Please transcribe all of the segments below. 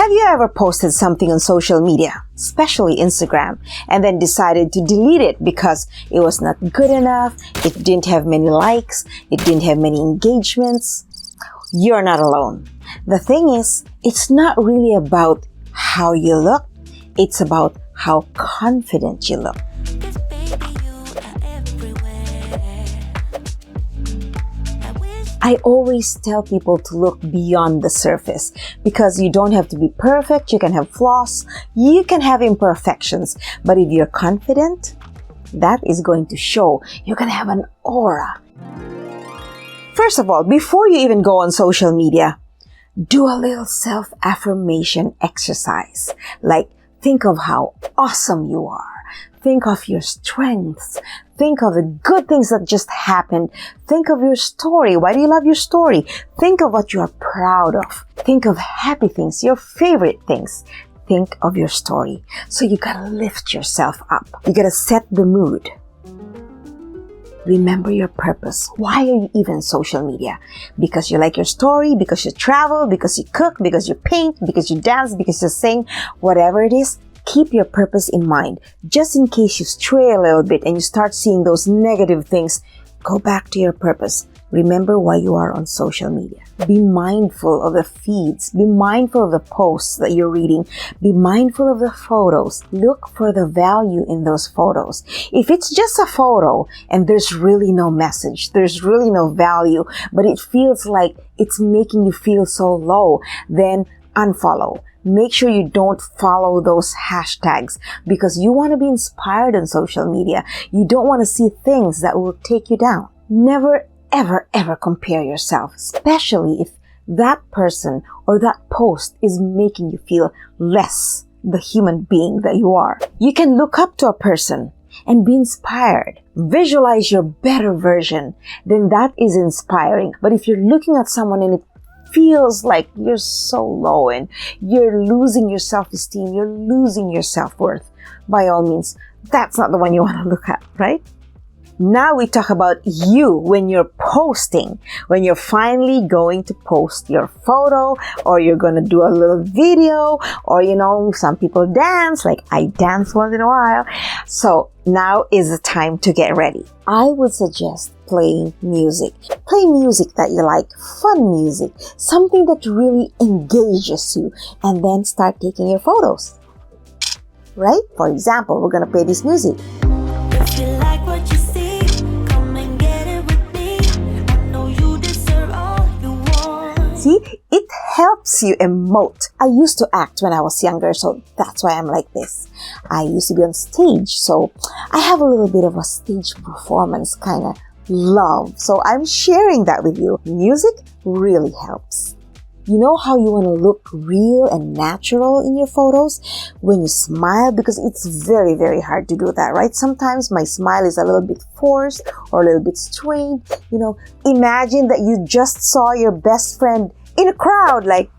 Have you ever posted something on social media, especially Instagram, and then decided to delete it because it was not good enough, it didn't have many likes, it didn't have many engagements? You're not alone. The thing is, it's not really about how you look, it's about how confident you look. I always tell people to look beyond the surface because you don't have to be perfect, you can have flaws, you can have imperfections, but if you're confident, that is going to show. You're going to have an aura. First of all, before you even go on social media, do a little self-affirmation exercise. Like, think of how awesome you are. Think of your strengths. Think of the good things that just happened. Think of your story. Why do you love your story? Think of what you are proud of. Think of happy things, your favorite things. Think of your story. So you gotta lift yourself up. You gotta set the mood. Remember your purpose. Why are you even on social media? Because you like your story, because you travel, because you cook, because you paint, because you dance, because you sing, whatever it is. Keep your purpose in mind. Just in case you stray a little bit and you start seeing those negative things, go back to your purpose. Remember why you are on social media. Be mindful of the feeds. Be mindful of the posts that you're reading. Be mindful of the photos. Look for the value in those photos. If it's just a photo and there's really no message, there's really no value, but it feels like it's making you feel so low, then unfollow. Make sure you don't follow those hashtags because you want to be inspired on social media. You don't want to see things that will take you down. Never, ever, ever compare yourself, especially if that person or that post is making you feel less the human being that you are. You can look up to a person and be inspired. Visualize your better version. Then that is inspiring. But if you're looking at someone and it feels like you're so low and you're losing your self-esteem, you're losing your self-worth, by all means, that's not the one you want to look at, right? Now we talk about you when you're posting, when you're finally going to post your photo, or you're going to do a little video, or some people dance, like I dance once in a while. So now is the time to get ready. I would suggest playing music. Play music that you like, fun music, something that really engages you, and then start taking your photos. Right? For example, we're going to play this music. If you like what you see, come and get it with me. I know you deserve all you want. See, it helps you emote. I used to act when I was younger, so that's why I'm like this. I used to be on stage, so I have a little bit of a stage performance kind of love. So I'm sharing that with you. Music really helps. You know how you want to look real and natural in your photos? When you smile, because it's very, very hard to do that, right? Sometimes my smile is a little bit forced or a little bit strained. Imagine that you just saw your best friend in a crowd, like,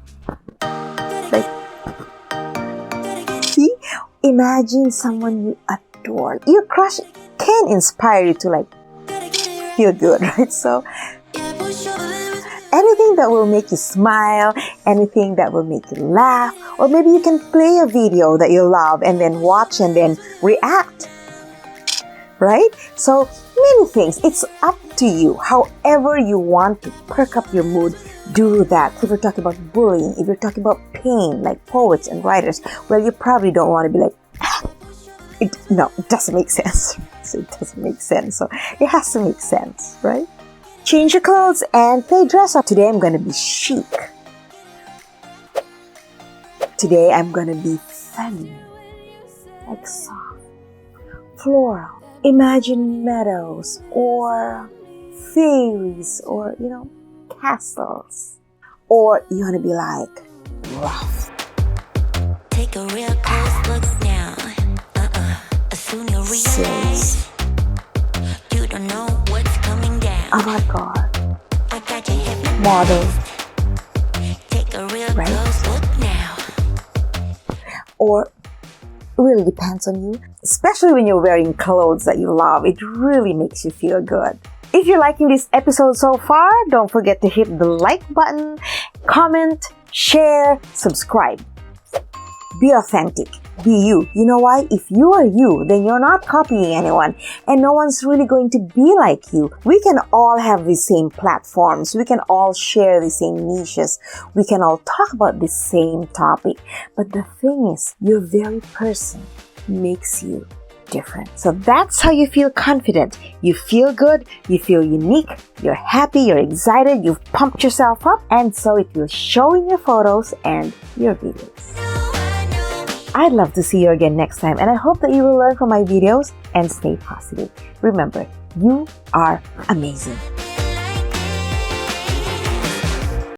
see? Imagine someone you adore. Your crush can inspire you to feel good, right? So anything that will make you smile, anything that will make you laugh, or maybe you can play a video that you love and then watch and then react, right? So many things. It's up to you. However you want to perk up your mood, do that. If you're talking about bullying, if you're talking about pain, like poets and writers, well, you probably don't want to be like, it doesn't make sense. So it doesn't make sense. So it has to make sense, right? Change your clothes and play dress up. Today I'm going to be chic. Today I'm going to be feminine, like soft, floral. Imagine meadows or fairies or, castles. Or you want to be like rough. Take a real close look now. Soon you'll realize you don't know what's coming down. Avant-garde. I got you hypnotized. Model. Take a real Right? close look now. Or it really depends on you. Especially when you're wearing clothes that you love. It really makes you feel good. If you're liking this episode so far, don't forget to hit the like button, comment, share, subscribe. Be authentic. Be you. You know why? If you are you, then you're not copying anyone, and no one's really going to be like you. We can all have the same platforms. We can all share the same niches. We can all talk about the same topic. But the thing is, your very person makes you different. So that's how you feel confident. You feel good, you feel unique, you're happy, you're excited, you've pumped yourself up, and so it will show in your photos and your videos. I'd love to see you again next time, and I hope that you will learn from my videos and stay positive. Remember, you are amazing.